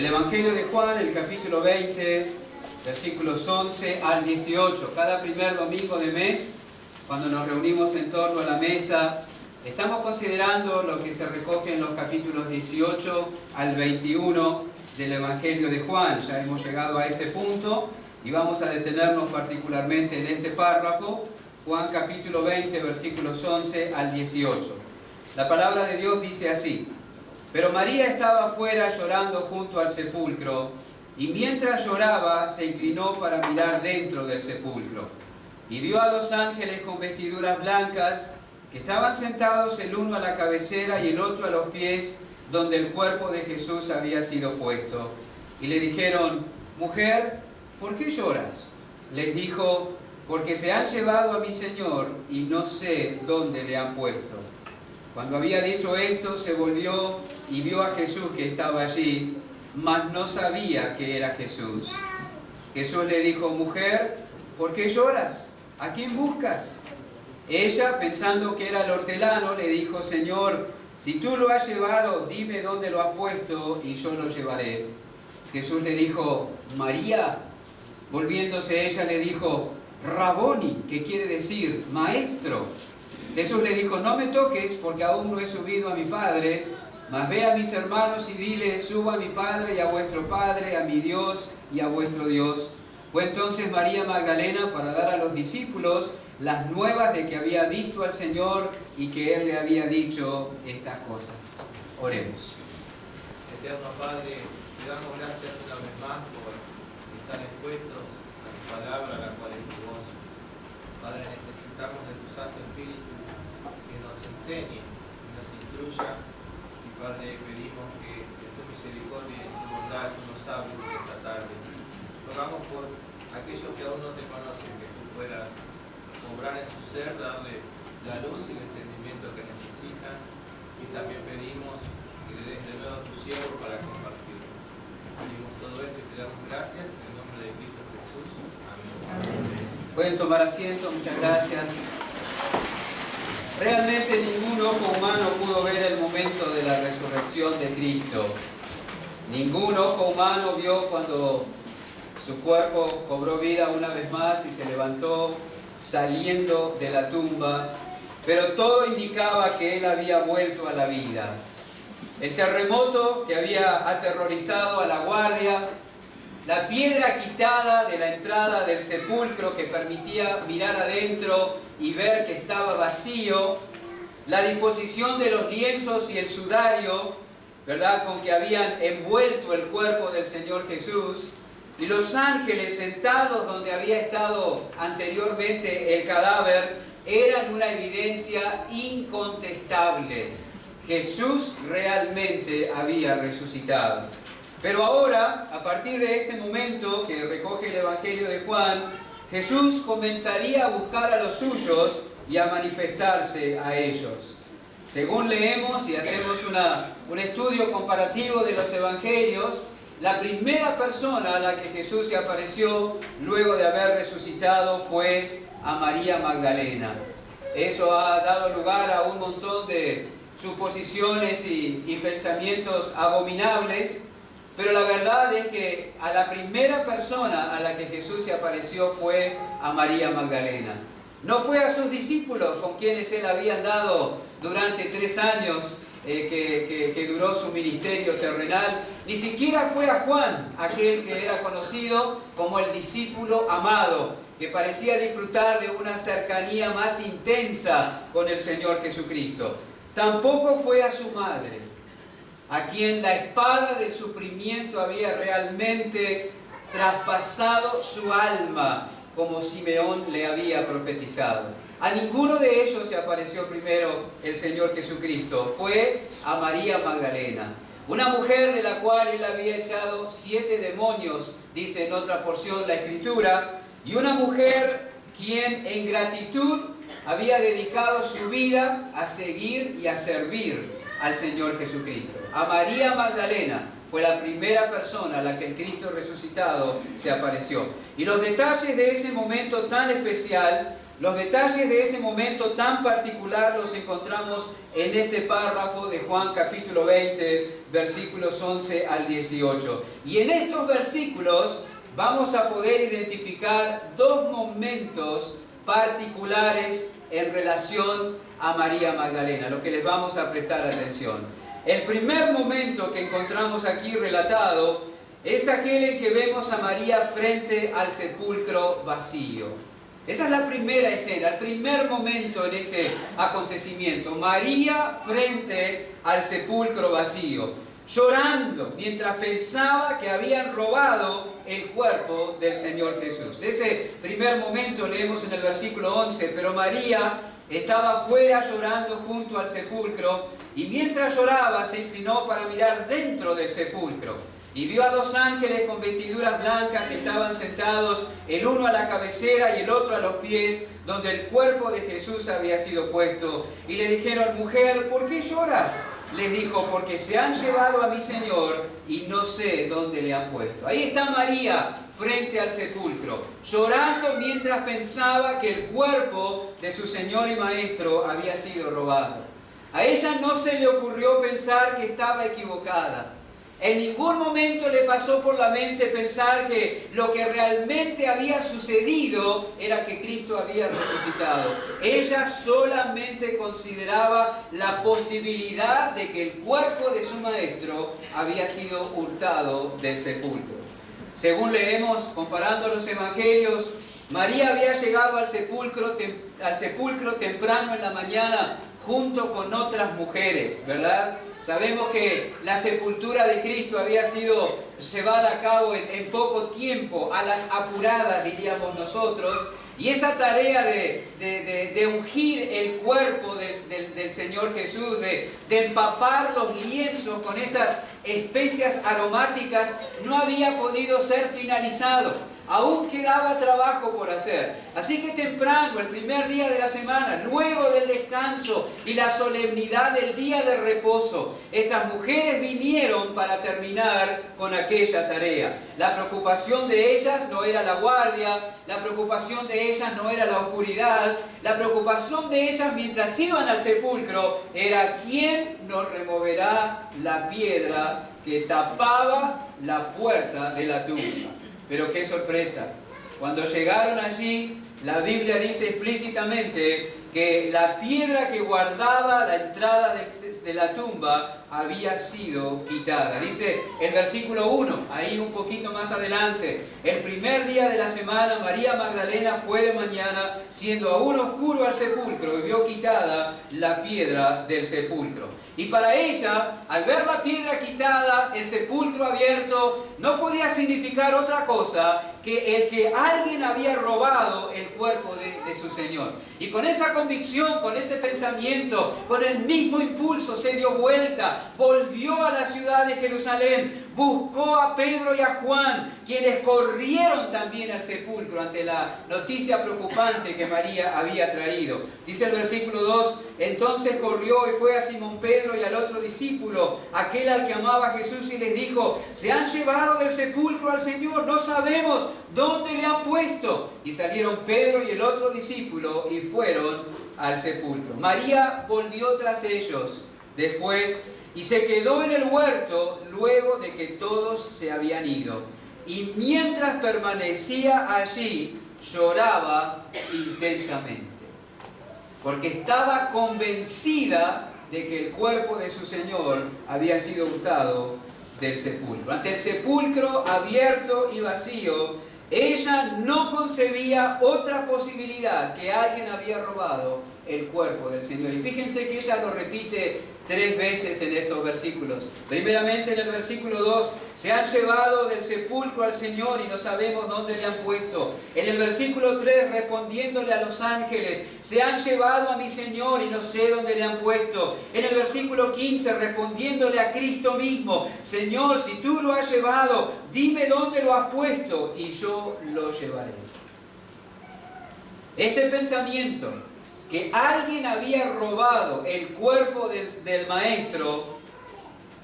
El Evangelio de Juan, el capítulo 20, versículos 11 al 18. Cada primer domingo de mes, cuando nos reunimos en torno a la mesa, estamos considerando lo que se recoge en los capítulos 18 al 21 del Evangelio de Juan. Ya hemos llegado a este punto y vamos a detenernos particularmente en este párrafo, Juan capítulo 20, versículos 11 al 18. La palabra de Dios dice así: Pero María estaba afuera llorando junto al sepulcro, y mientras lloraba se inclinó para mirar dentro del sepulcro, y vio a dos ángeles con vestiduras blancas, que estaban sentados el uno a la cabecera y el otro a los pies, donde el cuerpo de Jesús había sido puesto. Y le dijeron: Mujer, ¿por qué lloras? Les dijo: Porque se han llevado a mi Señor, y no sé dónde le han puesto. Cuando había dicho esto, se volvió y vio a Jesús que estaba allí, mas no sabía que era Jesús. Jesús le dijo: Mujer, ¿por qué lloras? ¿A quién buscas? Ella, pensando que era el hortelano, le dijo: Señor, si tú lo has llevado, dime dónde lo has puesto y yo lo llevaré. Jesús le dijo: María. Volviéndose ella le dijo: Raboni, que quiere decir maestro. Jesús le dijo: No me toques, porque aún no he subido a mi Padre, mas ve a mis hermanos y dile: Subo a mi Padre y a vuestro Padre, a mi Dios y a vuestro Dios. Fue entonces María Magdalena para dar a los discípulos las nuevas de que había visto al Señor y que Él le había dicho estas cosas. Oremos. Eterno Padre, te damos gracias una vez más por estar expuestos a tu palabra, la cual es tu voz. Padre, necesitamos de tu Santo Espíritu que nos enseñe y nos instruya. Y Padre, pedimos que tu misericordia y tu bondad tú nos hables en esta tarde. Rogamos por aquellos que aún no te conocen, que tú puedas obrar en su ser, darle la luz y el entendimiento que necesitan. Y también pedimos que le des de nuevo a tu siervo para compartirlo. Pedimos todo esto y te damos gracias en el nombre de Cristo Jesús. Amén. Pueden tomar asiento, muchas gracias. Realmente ningún ojo humano pudo ver el momento de la resurrección de Cristo. Ningún ojo humano vio cuando su cuerpo cobró vida una vez más y se levantó saliendo de la tumba, pero todo indicaba que Él había vuelto a la vida. El terremoto que había aterrorizado a la guardia, la piedra quitada de la entrada del sepulcro que permitía mirar adentro y ver que estaba vacío, la disposición de los lienzos y el sudario, ¿verdad?, con que habían envuelto el cuerpo del Señor Jesús, y los ángeles sentados donde había estado anteriormente el cadáver, eran una evidencia incontestable. Jesús realmente había resucitado. Pero ahora, a partir de este momento que recoge el Evangelio de Juan, Jesús comenzaría a buscar a los suyos y a manifestarse a ellos. Según leemos y hacemos un estudio comparativo de los Evangelios, la primera persona a la que Jesús se apareció luego de haber resucitado fue a María Magdalena. Eso ha dado lugar a un montón de suposiciones y pensamientos abominables, pero la verdad es que a la primera persona a la que Jesús se apareció fue a María Magdalena. No fue a sus discípulos con quienes Él había andado durante 3 años que duró su ministerio terrenal, ni siquiera fue a Juan, aquel que era conocido como el discípulo amado, que parecía disfrutar de una cercanía más intensa con el Señor Jesucristo. Tampoco fue a su madre, a quien la espada del sufrimiento había realmente traspasado su alma, como Simeón le había profetizado. A ninguno de ellos se apareció primero el Señor Jesucristo. Fue a María Magdalena, una mujer de la cual Él había echado 7 demonios, dice en otra porción la Escritura, y una mujer quien en gratitud había dedicado su vida a seguir y a servir al Señor Jesucristo. A María Magdalena fue la primera persona a la que el Cristo resucitado se apareció. Y los detalles de ese momento tan especial Los detalles de ese momento tan particular los encontramos en este párrafo de Juan capítulo 20, versículos 11 al 18. Y en estos versículos vamos a poder identificar dos momentos particulares en relación a María Magdalena, lo que les vamos a prestar atención. El primer momento que encontramos aquí relatado es aquel en que vemos a María frente al sepulcro vacío. Esa es la primera escena, el primer momento en este acontecimiento. María frente al sepulcro vacío, llorando mientras pensaba que habían robado el cuerpo del Señor Jesús. De ese primer momento leemos en el versículo 11, pero María estaba fuera llorando junto al sepulcro, y mientras lloraba se inclinó para mirar dentro del sepulcro. Y vio a dos ángeles con vestiduras blancas que estaban sentados, el uno a la cabecera y el otro a los pies, donde el cuerpo de Jesús había sido puesto. Y le dijeron: mujer, ¿por qué lloras? Les dijo: porque se han llevado a mi Señor y no sé dónde le han puesto. Ahí está María frente al sepulcro, llorando mientras pensaba que el cuerpo de su Señor y Maestro había sido robado. A ella no se le ocurrió pensar que estaba equivocada. En ningún momento le pasó por la mente pensar que lo que realmente había sucedido era que Cristo había resucitado. Ella solamente consideraba la posibilidad de que el cuerpo de su Maestro había sido hurtado del sepulcro. Según leemos, comparando los evangelios, María había llegado al sepulcro temprano en la mañana junto con otras mujeres, ¿verdad? Sabemos que la sepultura de Cristo había sido llevada a cabo en poco tiempo, a las apuradas, diríamos nosotros, y esa tarea de ungir el cuerpo del Señor Jesús, de empapar los lienzos con esas especias aromáticas, no había podido ser finalizado. Aún quedaba trabajo por hacer. Así que temprano, el primer día de la semana, luego del descanso y la solemnidad del día de reposo, estas mujeres vinieron para terminar con aquella tarea. La preocupación de ellas no era la guardia, la preocupación de ellas no era la oscuridad, la preocupación de ellas mientras iban al sepulcro era: ¿quién nos removerá la piedra que tapaba la puerta de la tumba? Pero qué sorpresa, cuando llegaron allí, la Biblia dice explícitamente que la piedra que guardaba la entrada de la tumba había sido quitada. Dice el versículo 1, ahí un poquito más adelante: el primer día de la semana María Magdalena fue de mañana, siendo aún oscuro al sepulcro, y vio quitada la piedra del sepulcro. Y para ella, al ver la piedra quitada, el sepulcro abierto, no podía significar otra cosa que el que alguien había robado el cuerpo de su Señor. Y con esa convicción, con ese pensamiento, con el mismo impulso, se dio vuelta, volvió a la ciudad de Jerusalén, buscó a Pedro y a Juan, quienes corrieron también al sepulcro ante la noticia preocupante que María había traído. Dice el versículo 2, entonces corrió y fue a Simón Pedro y al otro discípulo, aquel al que amaba a Jesús, y les dijo: se han llevado del sepulcro al Señor, no sabemos dónde le han puesto. Y salieron Pedro y el otro discípulo y fueron al sepulcro. María volvió tras ellos después y se quedó en el huerto luego de que todos se habían ido. Y mientras permanecía allí, lloraba intensamente, porque estaba convencida de que el cuerpo de su Señor había sido hurtado del sepulcro. Ante el sepulcro abierto y vacío, ella no concebía otra posibilidad: que alguien había robado el cuerpo del Señor. Y fíjense que ella lo repite 3 veces en estos versículos. Primeramente en el versículo 2, se han llevado del sepulcro al Señor y no sabemos dónde le han puesto. En el versículo 3, respondiéndole a los ángeles: se han llevado a mi Señor y no sé dónde le han puesto. En el versículo 15, respondiéndole a Cristo mismo: Señor, si tú lo has llevado, dime dónde lo has puesto y yo lo llevaré. Este pensamiento, que alguien había robado el cuerpo del Maestro,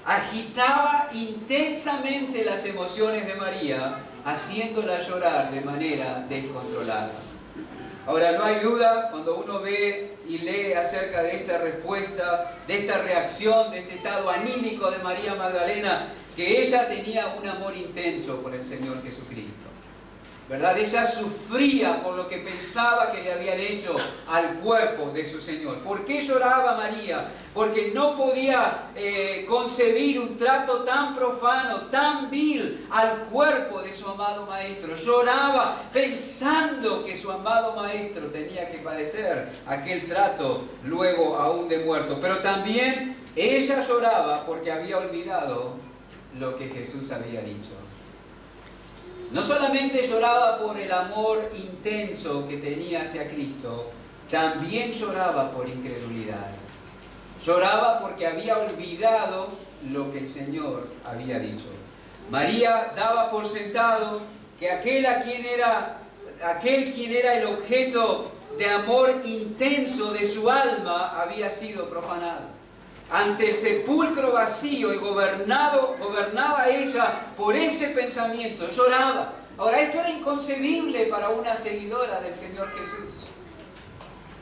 agitaba intensamente las emociones de María, haciéndola llorar de manera descontrolada. Ahora, no hay duda, cuando uno ve y lee acerca de esta respuesta, de esta reacción, de este estado anímico de María Magdalena, que ella tenía un amor intenso por el Señor Jesucristo, ¿verdad? Ella sufría por lo que pensaba que le habían hecho al cuerpo de su Señor. ¿Por qué lloraba María? Porque no podía concebir un trato tan profano, tan vil al cuerpo de su amado Maestro. Lloraba pensando que su amado Maestro tenía que padecer aquel trato luego aún de muerto. Pero también ella lloraba porque había olvidado lo que Jesús había dicho. No solamente lloraba por el amor intenso que tenía hacia Cristo, también lloraba por incredulidad. Lloraba porque había olvidado lo que el Señor había dicho. María daba por sentado que aquel quien era el objeto de amor intenso de su alma había sido profanado. Ante el sepulcro vacío y gobernada ella por ese pensamiento, lloraba. Ahora, esto era inconcebible para una seguidora del Señor Jesús.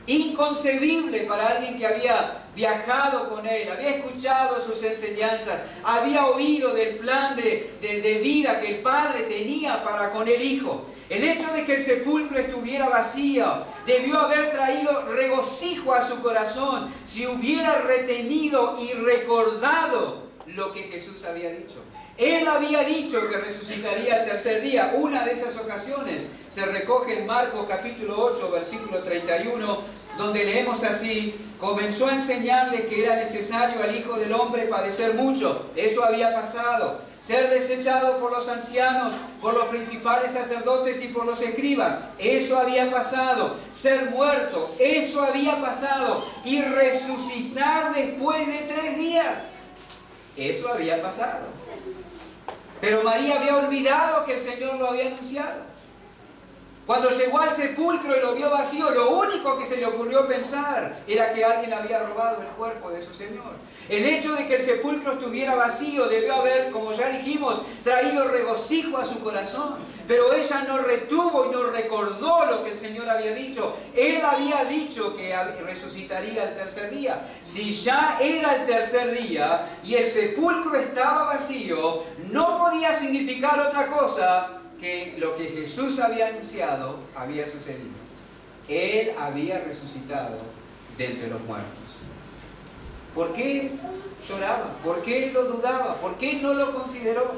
Inconcebible para alguien que había viajado con Él, había escuchado sus enseñanzas, había oído del plan de vida que el Padre tenía para con el Hijo. El hecho de que el sepulcro estuviera vacío debió haber traído regocijo a su corazón si hubiera retenido y recordado lo que Jesús había dicho. Él había dicho que resucitaría al tercer día. Una de esas ocasiones se recoge en Marcos capítulo 8, versículo 31, donde leemos así: comenzó a enseñarles que era necesario al Hijo del Hombre padecer mucho. Eso había pasado. Ser desechado por los ancianos, por los principales sacerdotes y por los escribas. Eso había pasado. Ser muerto. Eso había pasado. Y resucitar después de 3 días. Eso había pasado. Pero María había olvidado que el Señor lo había anunciado. Cuando llegó al sepulcro y lo vio vacío, lo único que se le ocurrió pensar era que alguien había robado el cuerpo de su Señor. El hecho de que el sepulcro estuviera vacío debió haber, como ya dijimos, traído regocijo a su corazón. Pero ella no retuvo y no recordó lo que el Señor había dicho. Él había dicho que resucitaría al tercer día. Si ya era el tercer día y el sepulcro estaba vacío, no podía significar otra cosa que lo que Jesús había anunciado había sucedido. Él había resucitado de entre los muertos. ¿Por qué lloraba? ¿Por qué lo dudaba? ¿Por qué no lo consideró?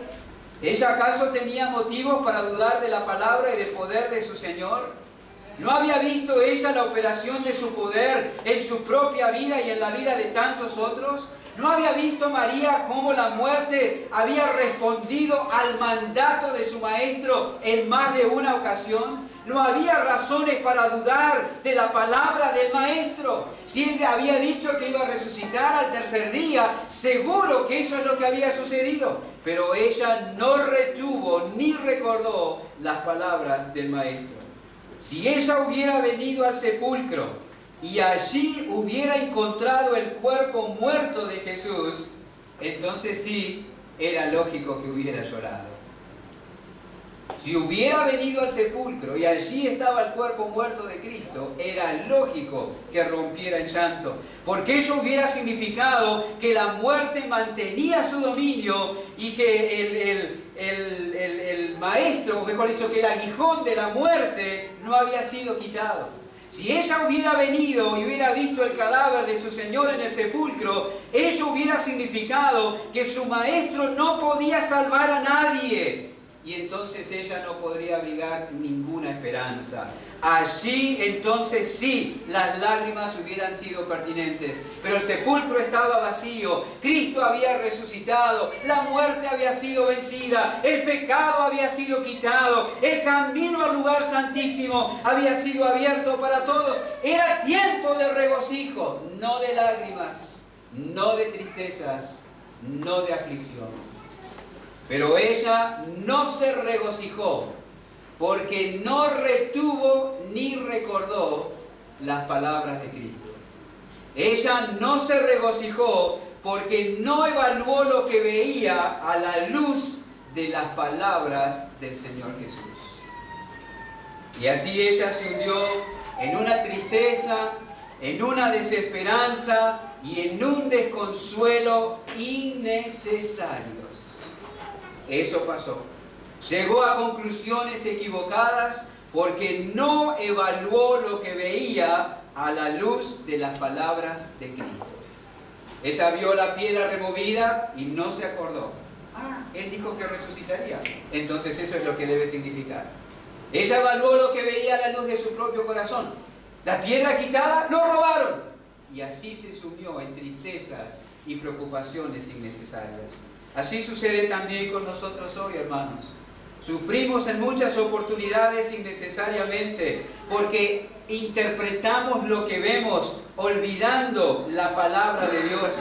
¿Ella acaso tenía motivos para dudar de la palabra y del poder de su Señor? ¿No había visto ella la operación de su poder en su propia vida y en la vida de tantos otros? ¿No había visto María cómo la muerte había respondido al mandato de su Maestro en más de una ocasión? No había razones para dudar de la palabra del Maestro. Si Él había dicho que iba a resucitar al tercer día, seguro que eso es lo que había sucedido. Pero ella no retuvo ni recordó las palabras del Maestro. Si ella hubiera venido al sepulcro y allí hubiera encontrado el cuerpo muerto de Jesús, entonces sí, era lógico que hubiera llorado. Si hubiera venido al sepulcro y allí estaba el cuerpo muerto de Cristo, era lógico que rompiera en llanto, porque eso hubiera significado que la muerte mantenía su dominio y que el maestro, o mejor dicho, que el aguijón de la muerte no había sido quitado. Si ella hubiera venido y hubiera visto el cadáver de su Señor en el sepulcro, eso hubiera significado que su Maestro no podía salvar a nadie. Y entonces ella no podría abrigar ninguna esperanza. Allí entonces sí, las lágrimas hubieran sido pertinentes. Pero el sepulcro estaba vacío, Cristo había resucitado, la muerte había sido vencida, el pecado había sido quitado, el camino al lugar santísimo había sido abierto para todos. Era tiempo de regocijo, no de lágrimas, no de tristezas, no de aflicción. Pero ella no se regocijó porque no retuvo ni recordó las palabras de Cristo. Ella no se regocijó porque no evaluó lo que veía a la luz de las palabras del Señor Jesús. Y así ella se hundió en una tristeza, en una desesperanza y en un desconsuelo innecesarios. Eso pasó. Llegó a conclusiones equivocadas porque no evaluó lo que veía a la luz de las palabras de Cristo. Ella vio la piedra removida y no se acordó. Él dijo que resucitaría. Entonces eso es lo que debe significar. Ella evaluó lo que veía a la luz de su propio corazón. La piedra quitada, lo robaron. Y así se sumió en tristezas y preocupaciones innecesarias. Así sucede también con nosotros hoy, hermanos. Sufrimos en muchas oportunidades innecesariamente porque interpretamos lo que vemos olvidando la palabra de Dios.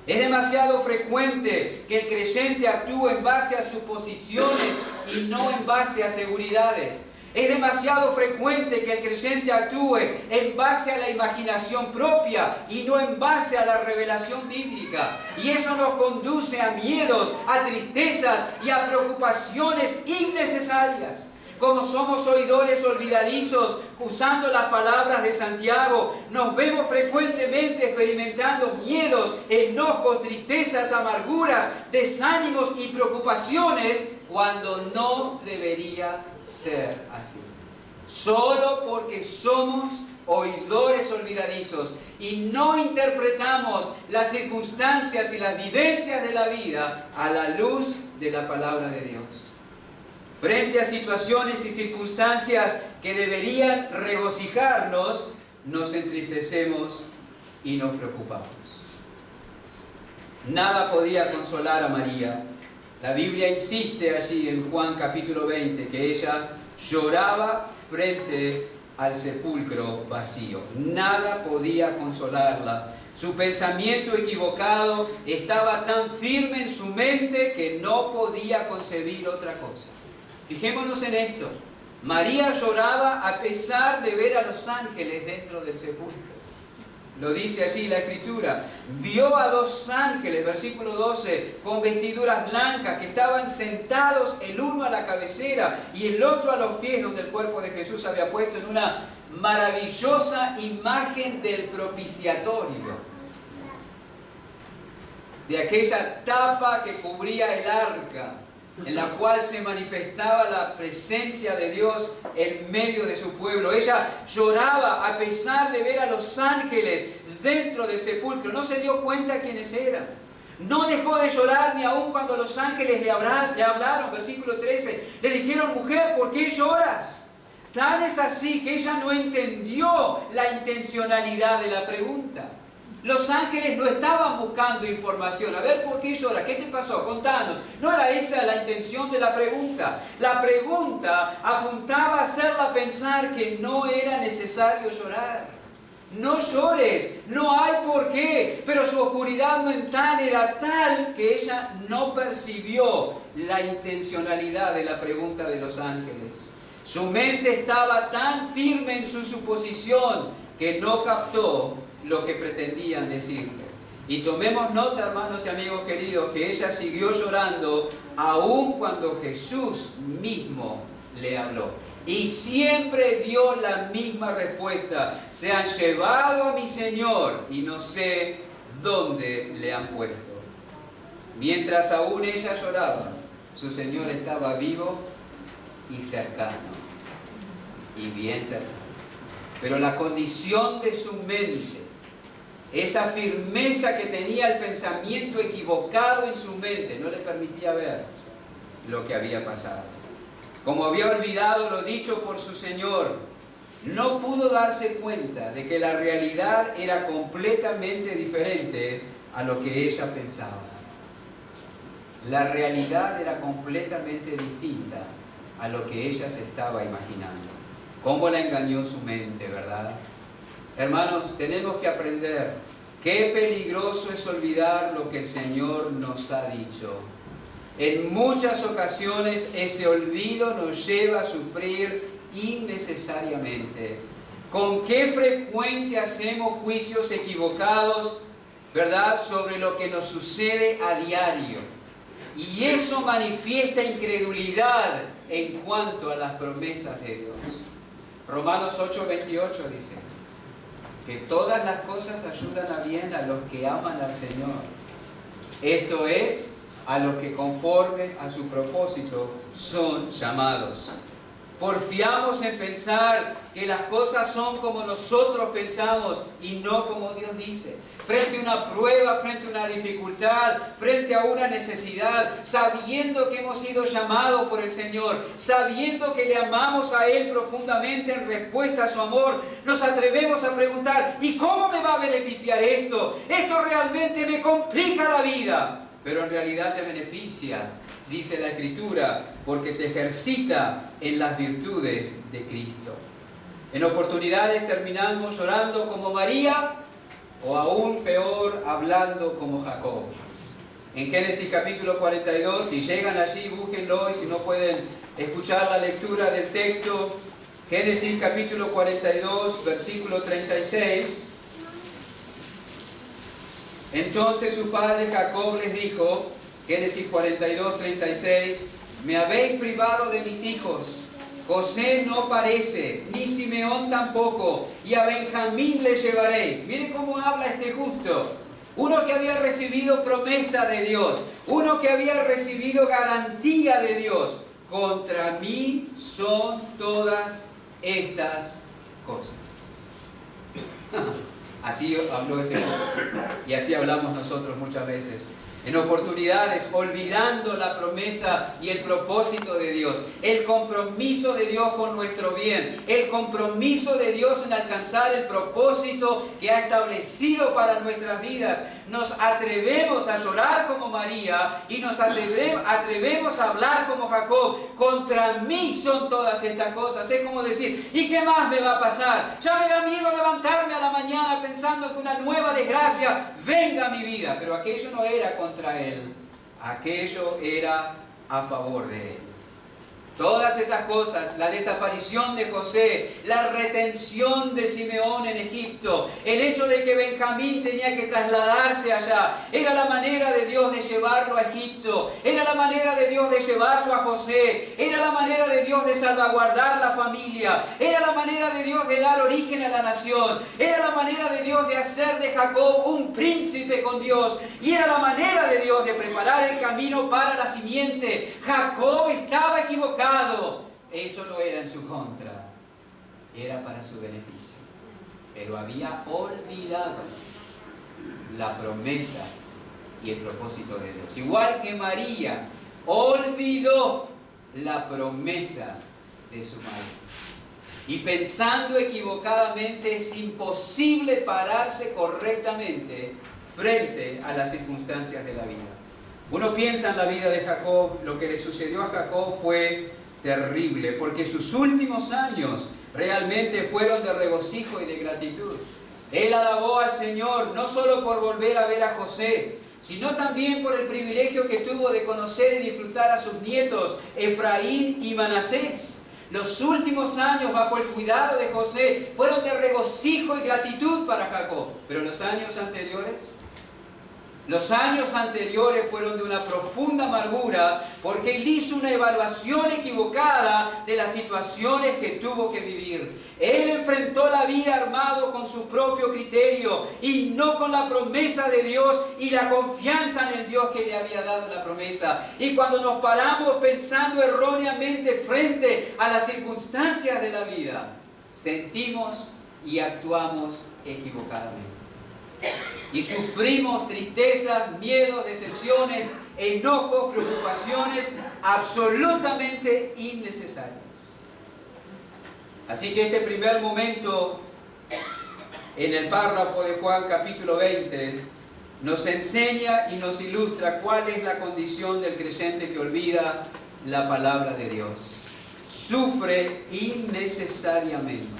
Es demasiado frecuente que el creyente actúe en base a suposiciones y no en base a seguridades. Es demasiado frecuente que el creyente actúe en base a la imaginación propia y no en base a la revelación bíblica. Y eso nos conduce a miedos, a tristezas y a preocupaciones innecesarias. Como somos oidores olvidadizos, usando las palabras de Santiago, nos vemos frecuentemente experimentando miedos, enojos, tristezas, amarguras, desánimos y preocupaciones cuando no debería ser así. Solo porque somos oidores olvidadizos y no interpretamos las circunstancias y las vivencias de la vida a la luz de la palabra de Dios. Frente a situaciones y circunstancias que deberían regocijarnos, nos entristecemos y nos preocupamos. Nada podía consolar a María. La Biblia insiste allí en Juan capítulo 20 que ella lloraba frente al sepulcro vacío. Nada podía consolarla. Su pensamiento equivocado estaba tan firme en su mente que no podía concebir otra cosa. Fijémonos en esto. María lloraba a pesar de ver a los ángeles dentro del sepulcro. Lo dice allí la Escritura. Vio a dos ángeles, versículo 12, con vestiduras blancas, que estaban sentados el uno a la cabecera y el otro a los pies, donde el cuerpo de Jesús había puesto, en una maravillosa imagen del propiciatorio. De aquella tapa que cubría el arca, en la cual se manifestaba la presencia de Dios en medio de su pueblo. Ella lloraba a pesar de ver a los ángeles dentro del sepulcro. No se dio cuenta quiénes eran. No dejó de llorar ni aun cuando los ángeles le hablaron, versículo 13. Le dijeron: mujer, ¿por qué lloras? Tan es así que ella no entendió la intencionalidad de la pregunta. Los ángeles no estaban buscando información. A ver, ¿por qué llora? ¿Qué te pasó? Contanos. No era esa la intención de la pregunta. La pregunta apuntaba a hacerla pensar que no era necesario llorar. No llores, no hay por qué. Pero su oscuridad mental era tal que ella no percibió la intencionalidad de la pregunta de los ángeles. Su mente estaba tan firme en su suposición que no captó lo que pretendían decirle. Y tomemos nota, hermanos y amigos queridos, que ella siguió llorando aun cuando Jesús mismo le habló. Y siempre dio la misma respuesta: se han llevado a mi Señor y no sé dónde le han puesto. Mientras aún ella lloraba, su Señor estaba vivo y cercano, y bien cercano. Pero la condición de su mente, esa firmeza que tenía el pensamiento equivocado en su mente, no le permitía ver lo que había pasado. Como había olvidado lo dicho por su Señor, no pudo darse cuenta de que la realidad era completamente diferente a lo que ella pensaba. La realidad era completamente distinta a lo que ella se estaba imaginando. ¿Cómo la engañó su mente, verdad? Hermanos, tenemos que aprender qué peligroso es olvidar lo que el Señor nos ha dicho. En muchas ocasiones ese olvido nos lleva a sufrir innecesariamente. ¿Con qué frecuencia hacemos juicios equivocados, verdad, sobre lo que nos sucede a diario? Y eso manifiesta incredulidad en cuanto a las promesas de Dios. Romanos 8:28 dice que todas las cosas ayudan a bien a los que aman al Señor. Esto es, a los que conforme a su propósito son llamados. Porfiamos en pensar que las cosas son como nosotros pensamos y no como Dios dice. Frente a una prueba, frente a una dificultad, frente a una necesidad, sabiendo que hemos sido llamados por el Señor, sabiendo que le amamos a Él profundamente en respuesta a su amor, nos atrevemos a preguntar: ¿y cómo me va a beneficiar esto? Esto realmente me complica la vida, pero en realidad te beneficia, dice la Escritura, porque te ejercita en las virtudes de Cristo. En oportunidades terminamos llorando como María, o aún peor, hablando como Jacob. En Génesis capítulo 42, si llegan allí, búsquenlo, y si no pueden escuchar la lectura del texto, Génesis capítulo 42, versículo 36. Entonces su padre Jacob les dijo, Génesis 42, 36, me habéis privado de mis hijos. José no parece, ni Simeón tampoco, y a Benjamín le llevaréis. Miren cómo habla este justo. Uno que había recibido promesa de Dios, uno que había recibido garantía de Dios. Contra mí son todas estas cosas. Así habló ese justo, y así hablamos nosotros muchas veces. En oportunidades, olvidando la promesa y el propósito de Dios, el compromiso de Dios con nuestro bien, el compromiso de Dios en alcanzar el propósito que ha establecido para nuestras vidas. Nos atrevemos a llorar como María y nos atrevemos a hablar como Jacob. Contra mí son todas estas cosas. Es como decir, ¿y qué más me va a pasar? Ya me da miedo levantarme a la mañana pensando que una nueva desgracia venga a mi vida. Pero aquello no era contra él, aquello era a favor de él. Todas esas cosas, la desaparición de José, la retención de Simeón en Egipto, el hecho de que Benjamín tenía que trasladarse allá, era la manera de Dios de llevarlo a Egipto, era la manera de Dios de llevarlo a José, era la manera de Dios de salvaguardar la familia, era la manera de Dios de dar origen a la nación, era la manera de Dios de hacer de Jacob un príncipe con Dios, y era la manera de Dios de preparar el camino para la simiente. Jacob estaba equivocado. Eso no era en su contra, era para su beneficio, pero había olvidado la promesa y el propósito de Dios. Igual que María olvidó la promesa de su madre, y pensando equivocadamente es imposible pararse correctamente frente a las circunstancias de la vida. Uno piensa en la vida de Jacob, lo que le sucedió a Jacob fue terrible, porque sus últimos años realmente fueron de regocijo y de gratitud. Él alabó al Señor no solo por volver a ver a José, sino también por el privilegio que tuvo de conocer y disfrutar a sus nietos Efraín y Manasés. Los últimos años bajo el cuidado de José fueron de regocijo y gratitud para Jacob, pero los años anteriores fueron de una profunda amargura, porque él hizo una evaluación equivocada de las situaciones que tuvo que vivir. Él enfrentó la vida armado con su propio criterio y no con la promesa de Dios y la confianza en el Dios que le había dado la promesa. Y cuando nos paramos pensando erróneamente frente a las circunstancias de la vida, sentimos y actuamos equivocadamente. Y sufrimos tristezas, miedos, decepciones, enojos, preocupaciones absolutamente innecesarias. Así que este primer momento en el párrafo de Juan capítulo 20 nos enseña y nos ilustra cuál es la condición del creyente que olvida la palabra de Dios. Sufre innecesariamente.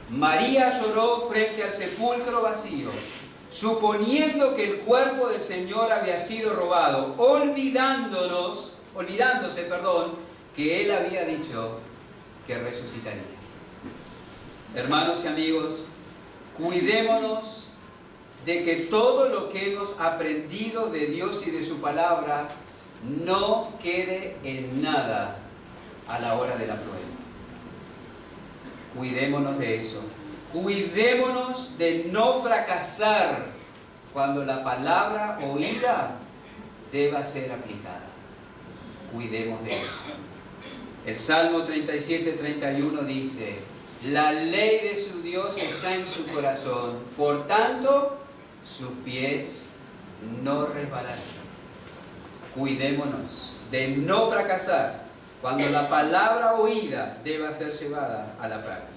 María lloró frente al sepulcro vacío, suponiendo que el cuerpo del Señor había sido robado, olvidándose, que Él había dicho que resucitaría. Hermanos y amigos, cuidémonos de que todo lo que hemos aprendido de Dios y de su palabra no quede en nada a la hora de la prueba. Cuidémonos de eso. Cuidémonos de no fracasar cuando la palabra oída deba ser aplicada. Cuidemos de eso. El Salmo 37-31 dice: la ley de su Dios está en su corazón, por tanto, sus pies no resbalarán. Cuidémonos de no fracasar cuando la palabra oída deba ser llevada a la práctica.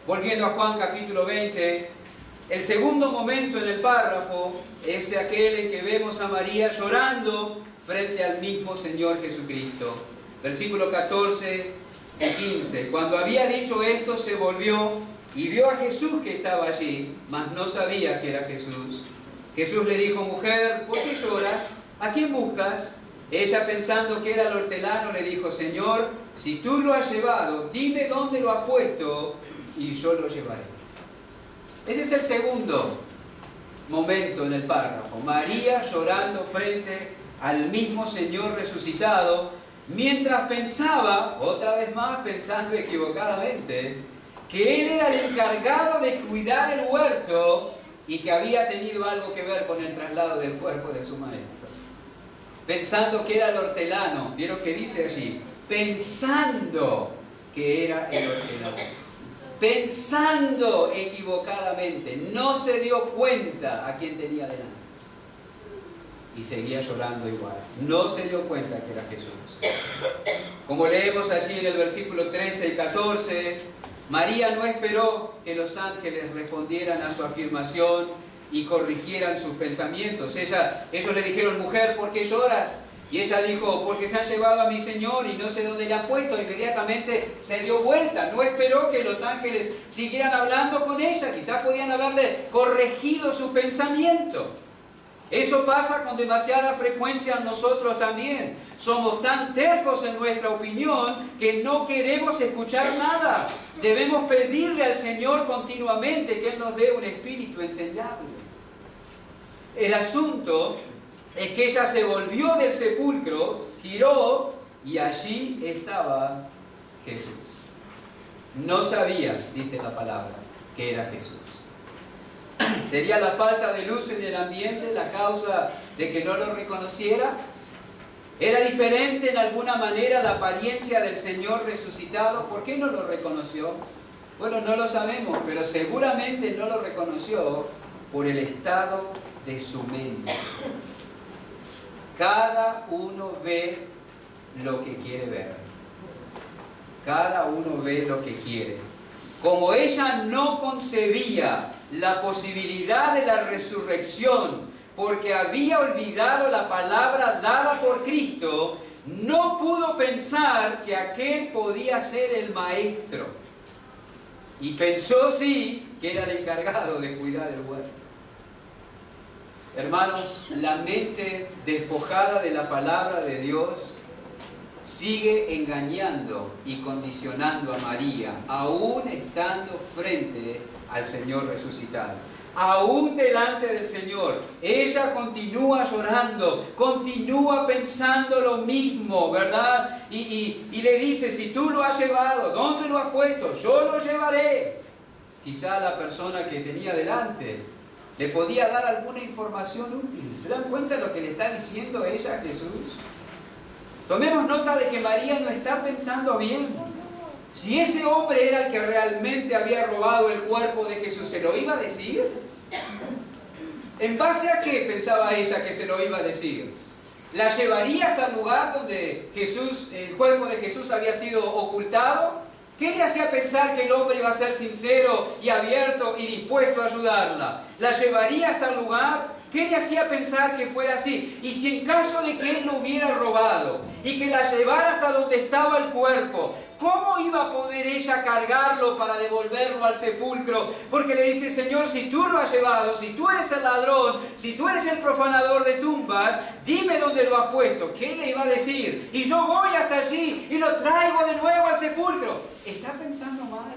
Volviendo a Juan capítulo 20, el segundo momento en el párrafo es aquel en que vemos a María llorando frente al mismo Señor Jesucristo. Versículo 14 y 15. Cuando había dicho esto, se volvió y vio a Jesús que estaba allí, mas no sabía que era Jesús. Jesús le dijo: mujer, ¿por qué lloras? ¿A quién buscas? Ella, pensando que era el hortelano, le dijo: Señor, si tú lo has llevado, dime dónde lo has puesto y yo lo llevaré. Ese es el segundo momento en el párrafo. María llorando frente al mismo Señor resucitado, mientras pensaba, otra vez más pensando equivocadamente, que Él era el encargado de cuidar el huerto y que había tenido algo que ver con el traslado del cuerpo de su maestro. Pensando que era el hortelano. ¿Vieron que dice allí? Pensando que era el hortelano. Pensando equivocadamente. No se dio cuenta a quién tenía delante. Y seguía llorando igual. No se dio cuenta que era Jesús. Como leemos allí en el versículo 13 y 14, María no esperó que los ángeles respondieran a su afirmación y corrigieran sus pensamientos. Ellos le dijeron: mujer, ¿por qué lloras? Y ella dijo: porque se han llevado a mi Señor y no sé dónde le han puesto. Inmediatamente se dio vuelta. No esperó que los ángeles siguieran hablando con ella. Quizás podían haberle corregido su pensamiento. Eso pasa con demasiada frecuencia en nosotros también. Somos tan tercos en nuestra opinión que no queremos escuchar nada. Debemos pedirle al Señor continuamente que Él nos dé un espíritu enseñable. El asunto es que ella se volvió del sepulcro, giró y allí estaba Jesús. No sabía, dice la palabra, que era Jesús. ¿Sería la falta de luz en el ambiente la causa de que no lo reconociera? ¿Era diferente en alguna manera la apariencia del Señor resucitado? ¿Por qué no lo reconoció? Bueno, no lo sabemos, pero seguramente no lo reconoció por el estado de su mente. Cada uno ve lo que quiere ver. Cada uno ve lo que quiere. Como ella no concebía la posibilidad de la resurrección porque había olvidado la palabra dada por Cristo, no pudo pensar que aquel podía ser el maestro. Y pensó sí que era el encargado de cuidar el huerto. Hermanos, la mente despojada de la palabra de Dios sigue engañando y condicionando a María, aún estando frente al Señor resucitado. Aún delante del Señor, ella continúa llorando, continúa pensando lo mismo, ¿verdad? Y le dice: si tú lo has llevado, ¿dónde lo has puesto? Yo lo llevaré. Quizá la persona que tenía delante le podía dar alguna información útil. ¿Se dan cuenta de lo que le está diciendo ella a Jesús? Tomemos nota de que María no está pensando bien. Si ese hombre era el que realmente había robado el cuerpo de Jesús, ¿se lo iba a decir? ¿En base a qué pensaba ella que se lo iba a decir? ¿La llevaría hasta el lugar donde el cuerpo de Jesús había sido ocultado? ¿Qué le hacía pensar que el hombre iba a ser sincero y abierto y dispuesto a ayudarla? ¿La llevaría hasta el lugar? ¿Qué le hacía pensar que fuera así? Y si en caso de que él lo hubiera robado y que la llevara hasta donde estaba el cuerpo, ¿cómo iba a poder ella cargarlo para devolverlo al sepulcro? Porque le dice: Señor, si tú lo has llevado, si tú eres el ladrón, si tú eres el profanador de tumbas, dime dónde lo has puesto. ¿Qué le iba a decir? Y yo voy hasta allí y lo traigo de nuevo al sepulcro. Está pensando mal.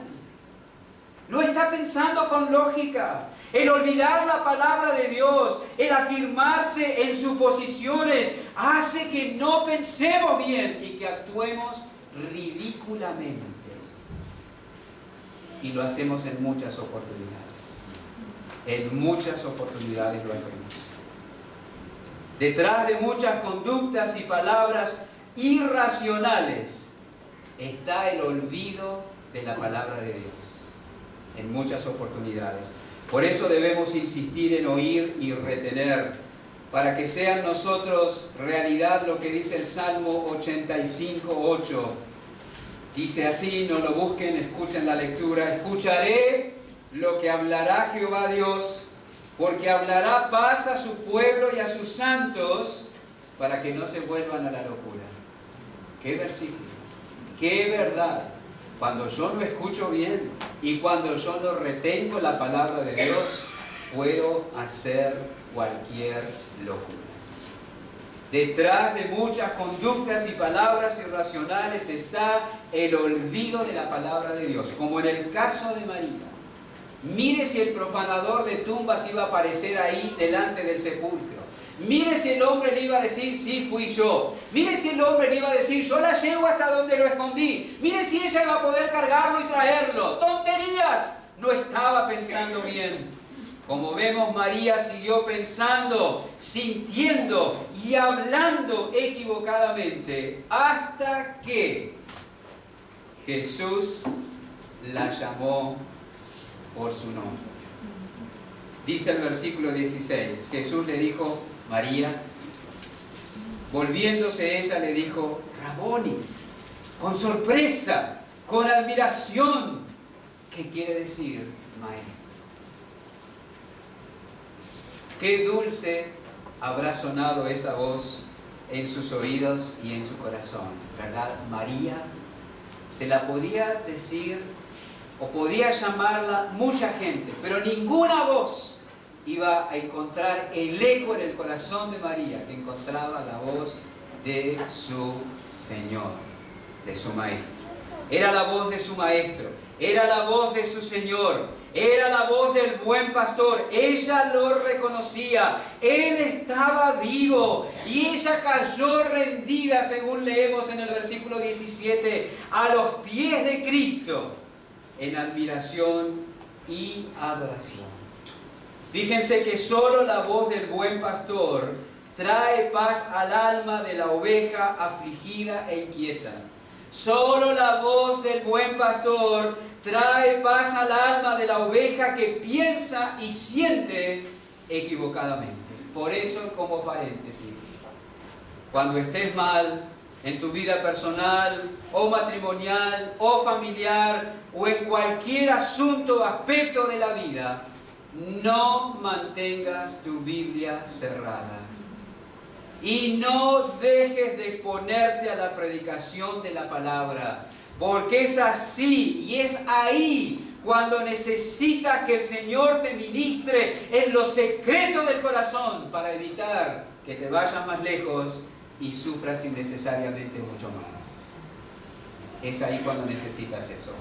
No está pensando con lógica. El olvidar la palabra de Dios, el afirmarse en suposiciones, hace que no pensemos bien y que actuemos ridículamente. y lo hacemos en muchas oportunidades. En muchas oportunidades lo hacemos. Detrás de muchas conductas y palabras irracionales está el olvido de la palabra de Dios. En muchas oportunidades. Por eso debemos insistir en oír y retener, para que sea en nosotros realidad lo que dice el Salmo 85:8. Dice así, no lo busquen, escuchen la lectura. Escucharé lo que hablará Jehová Dios, porque hablará paz a su pueblo y a sus santos, para que no se vuelvan a la locura. ¡Qué versículo! ¡Qué verdad! Cuando yo no escucho bien y cuando yo no retengo la palabra de Dios, puedo hacer cualquier locura. Detrás de muchas conductas y palabras irracionales está el olvido de la palabra de Dios, como en el caso de María. Mire si el profanador de tumbas iba a aparecer ahí delante del sepulcro. Mire si el hombre le iba a decir, sí, fui yo. Mire si el hombre le iba a decir, yo la llevo hasta donde lo escondí. Mire si ella iba a poder cargarlo y traerlo. ¡Tonterías! No estaba pensando bien. Como vemos, María siguió pensando, sintiendo y hablando equivocadamente hasta que Jesús la llamó por su nombre. Dice el versículo 16, Jesús le dijo, María. Volviéndose ella le dijo, Raboni, con sorpresa, con admiración. ¿Qué quiere decir, maestro? Qué dulce habrá sonado esa voz en sus oídos y en su corazón, ¿verdad? María se la podía decir o podía llamarla mucha gente, pero ninguna voz iba a encontrar el eco en el corazón de María que encontraba la voz de su Señor, de su Maestro. Era la voz de su Maestro, era la voz de su Señor, era la voz del buen pastor. Ella lo reconocía, Él estaba vivo y ella cayó rendida, según leemos en el versículo 17, a los pies de Cristo, en admiración y adoración. Fíjense que solo la voz del buen pastor trae paz al alma de la oveja afligida e inquieta. Solo la voz del buen pastor trae paz al alma de la oveja que piensa y siente equivocadamente. Por eso, como paréntesis, cuando estés mal en tu vida personal o matrimonial o familiar o en cualquier asunto o aspecto de la vida, no mantengas tu Biblia cerrada y no dejes de exponerte a la predicación de la palabra, porque es así y es ahí cuando necesitas que el Señor te ministre en lo secreto del corazón para evitar que te vayas más lejos y sufras innecesariamente mucho más. Es ahí cuando necesitas eso.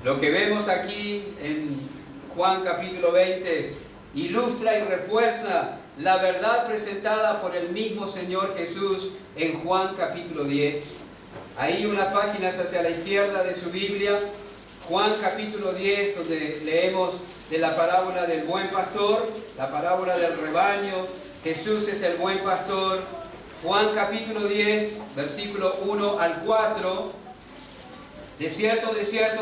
Lo que vemos aquí en Juan capítulo 20 ilustra y refuerza la verdad presentada por el mismo Señor Jesús en Juan capítulo 10. Ahí unas páginas hacia la izquierda de su Biblia, Juan capítulo 10, donde leemos de la parábola del buen pastor, la parábola del rebaño. Jesús es el buen pastor. Juan capítulo 10, versículo 1 al 4. De cierto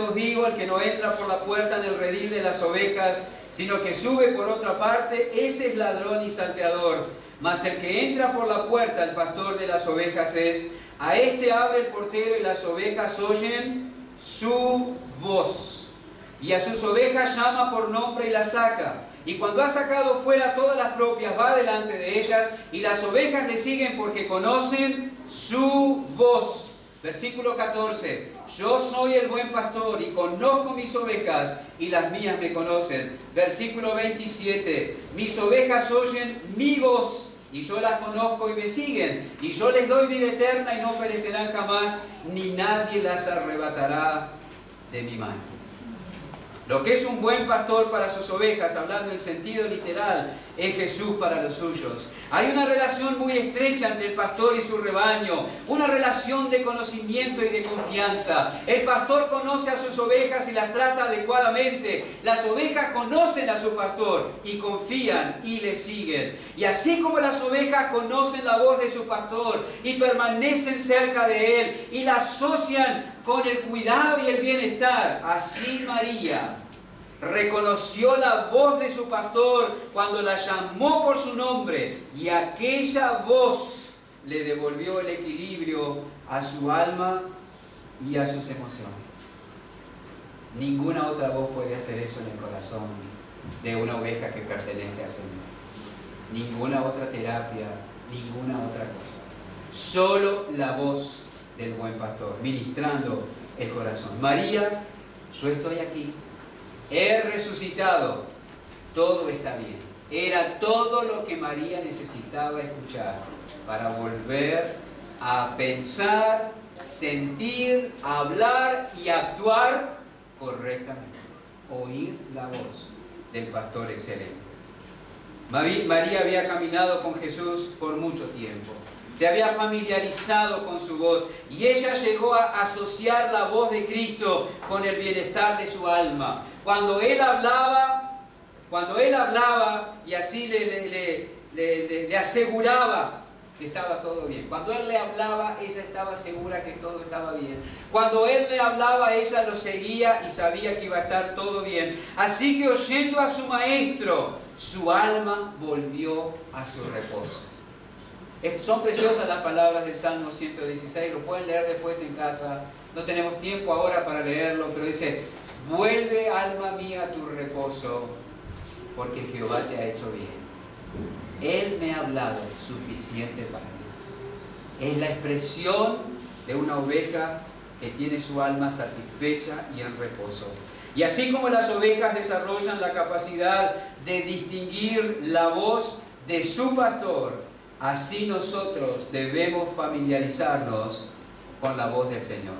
os digo, el que no entra por la puerta en el redil de las ovejas, sino que sube por otra parte, ese es ladrón y salteador. Mas el que entra por la puerta, el pastor de las ovejas es. A este abre el portero y las ovejas oyen su voz. Y a sus ovejas llama por nombre y las saca. Y cuando ha sacado fuera todas las propias, va delante de ellas, y las ovejas le siguen porque conocen su voz. Versículo 14. Yo soy el buen pastor y conozco mis ovejas y las mías me conocen. Versículo 27. Mis ovejas oyen mi voz y yo las conozco y me siguen. Y yo les doy vida eterna y no perecerán jamás, ni nadie las arrebatará de mi mano. Lo que es un buen pastor para sus ovejas, hablando en sentido literal, es Jesús para los suyos. Hay una relación muy estrecha entre el pastor y su rebaño, una relación de conocimiento y de confianza. El pastor conoce a sus ovejas y las trata adecuadamente. Las ovejas conocen a su pastor y confían y le siguen. Y así como las ovejas conocen la voz de su pastor y permanecen cerca de él y la asocian con el cuidado y el bienestar, así María reconoció la voz de su pastor cuando la llamó por su nombre, y aquella voz le devolvió el equilibrio a su alma y a sus emociones. Ninguna otra voz puede hacer eso en el corazón de una oveja que pertenece al Señor. Ninguna otra terapia, ninguna otra cosa. Solo la voz del buen pastor, ministrando el corazón. María, yo estoy aquí. He resucitado, todo está bien. Era todo lo que María necesitaba escuchar para volver a pensar, sentir, hablar y actuar correctamente. Oír la voz del pastor excelente. María había caminado con Jesús por mucho tiempo. Se había familiarizado con su voz y ella llegó a asociar la voz de Cristo con el bienestar de su alma. Cuando Él hablaba y así le aseguraba que estaba todo bien. Cuando Él le hablaba, ella estaba segura que todo estaba bien. Cuando Él le hablaba, ella lo seguía y sabía que iba a estar todo bien. Así que oyendo a su maestro, su alma volvió a su reposo. Son preciosas las palabras del Salmo 116, lo pueden leer después en casa. No tenemos tiempo ahora para leerlo, pero dice: vuelve, alma mía, a tu reposo, porque Jehová te ha hecho bien. Él me ha hablado suficiente para mí. Es la expresión de una oveja que tiene su alma satisfecha y en reposo. Y así como las ovejas desarrollan la capacidad de distinguir la voz de su pastor, así nosotros debemos familiarizarnos con la voz del Señor.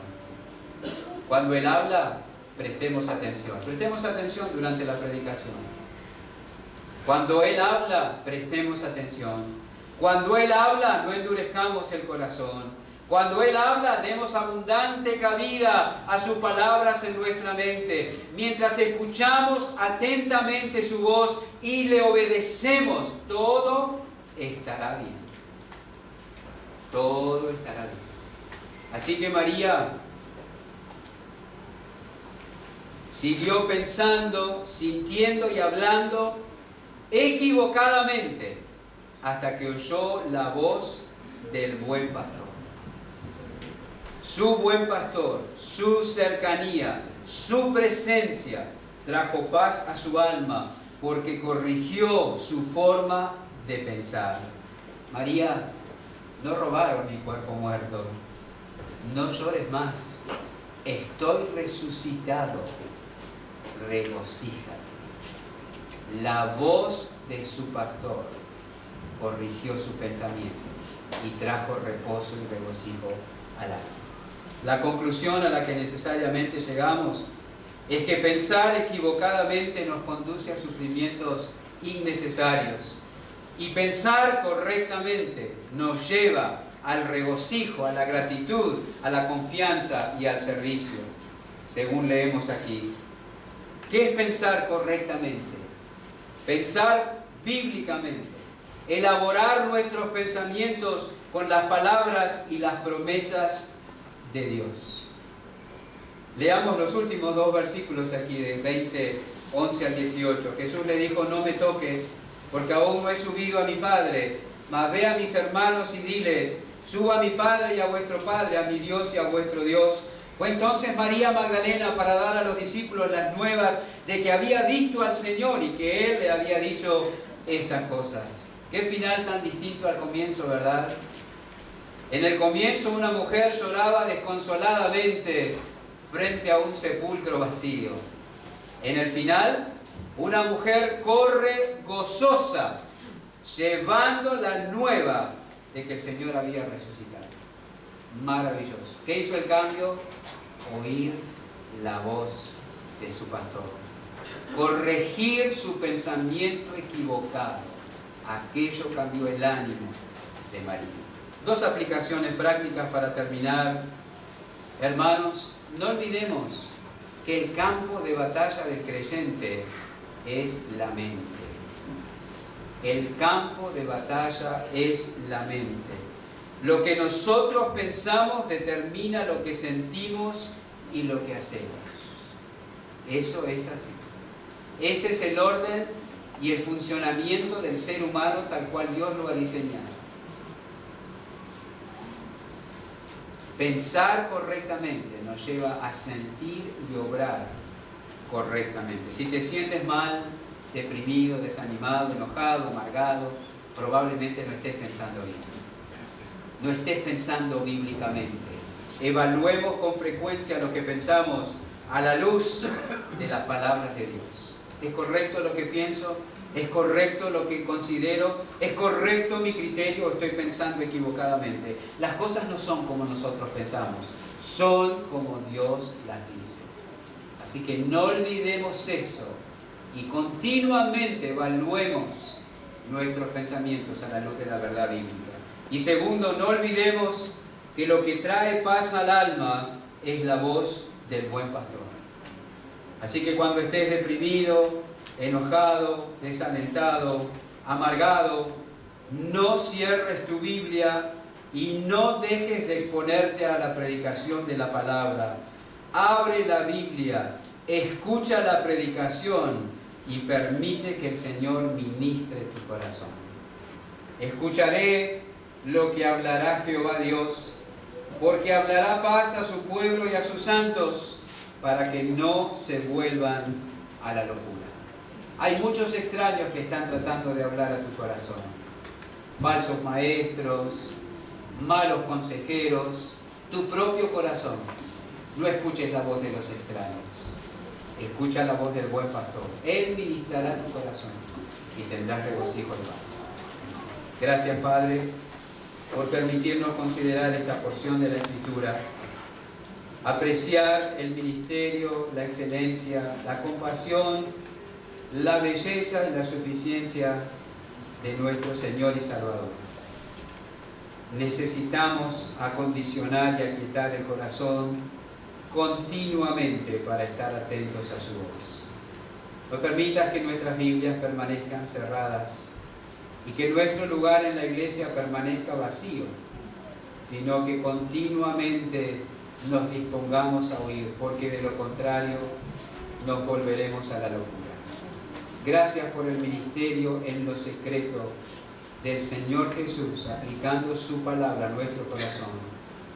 Cuando Él habla, prestemos atención. Prestemos atención durante la predicación. Cuando Él habla, prestemos atención. Cuando Él habla, no endurezcamos el corazón. Cuando Él habla, demos abundante cabida a sus palabras en nuestra mente. Mientras escuchamos atentamente su voz y le obedecemos, todo estará bien. Todo estará bien. Así que María siguió pensando, sintiendo y hablando equivocadamente hasta que oyó la voz del buen pastor. Su buen pastor, su cercanía, su presencia trajo paz a su alma porque corrigió su forma de pensar. María, no robaron mi cuerpo muerto. No llores más. Estoy resucitado. Regocíjate. La voz de su pastor corrigió su pensamiento y trajo reposo y regocijo al alma. La conclusión a la que necesariamente llegamos es que pensar equivocadamente nos conduce a sufrimientos innecesarios. Y pensar correctamente nos lleva al regocijo, a la gratitud, a la confianza y al servicio, según leemos aquí. ¿Qué es pensar correctamente? Pensar bíblicamente, elaborar nuestros pensamientos con las palabras y las promesas de Dios. Leamos los últimos dos versículos aquí, de 20, 11 al 18. Jesús le dijo: no me toques, porque aún no he subido a mi Padre, mas ve a mis hermanos y diles: subo a mi Padre y a vuestro Padre, a mi Dios y a vuestro Dios. Fue entonces María Magdalena para dar a los discípulos las nuevas de que había visto al Señor y que Él le había dicho estas cosas. Qué final tan distinto al comienzo, ¿verdad? En el comienzo una mujer lloraba desconsoladamente frente a un sepulcro vacío. En el final, una mujer corre gozosa, llevando la nueva de que el Señor había resucitado. Maravilloso. ¿Qué hizo el cambio? Oír la voz de su pastor. Corregir su pensamiento equivocado. Aquello cambió el ánimo de María. Dos aplicaciones prácticas para terminar. Hermanos, no olvidemos que el campo de batalla del creyente es la mente. El campo de batalla es la mente. Lo que nosotros pensamos determina lo que sentimos y lo que hacemos. Eso es así. Ese es el orden y el funcionamiento del ser humano tal cual Dios lo ha diseñado. Pensar correctamente nos lleva a sentir y obrar correctamente. Si te sientes mal, deprimido, desanimado, enojado, amargado, probablemente no estés pensando bien. No estés pensando bíblicamente. Evaluemos con frecuencia lo que pensamos a la luz de las palabras de Dios. ¿Es correcto lo que pienso? ¿Es correcto lo que considero? ¿Es correcto mi criterio o estoy pensando equivocadamente? Las cosas no son como nosotros pensamos, son como Dios las dice. Así que no olvidemos eso y continuamente evaluemos nuestros pensamientos a la luz de la verdad bíblica. Y segundo, no olvidemos que lo que trae paz al alma es la voz del buen pastor. Así que cuando estés deprimido, enojado, desalentado, amargado, no cierres tu Biblia y no dejes de exponerte a la predicación de la palabra. Abre la Biblia, escucha la predicación y permite que el Señor ministre tu corazón. Escucharé lo que hablará Jehová Dios, porque hablará paz a su pueblo y a sus santos, para que no se vuelvan a la locura. Hay muchos extraños que están tratando de hablar a tu corazón. Falsos maestros, malos consejeros, tu propio corazón. No escuches la voz de los extraños. Escucha la voz del buen pastor. Él ministrará tu corazón y tendrás regocijo y paz. Gracias, Padre, por permitirnos considerar esta porción de la Escritura. Apreciar el ministerio, la excelencia, la compasión, la belleza y la suficiencia de nuestro Señor y Salvador. Necesitamos acondicionar y aquietar el corazón continuamente para estar atentos a su voz. No permitas que nuestras Biblias permanezcan cerradas y que nuestro lugar en la iglesia permanezca vacío, sino que continuamente nos dispongamos a oír, porque de lo contrario nos volveremos a la locura. Gracias por el ministerio en lo secreto del Señor Jesús, aplicando su palabra a nuestro corazón,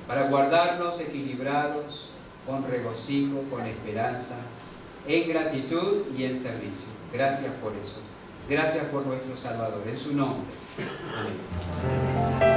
para guardarnos equilibrados, con regocijo, con esperanza, en gratitud y en servicio. Gracias por eso. Gracias por nuestro Salvador. En su nombre. Amén.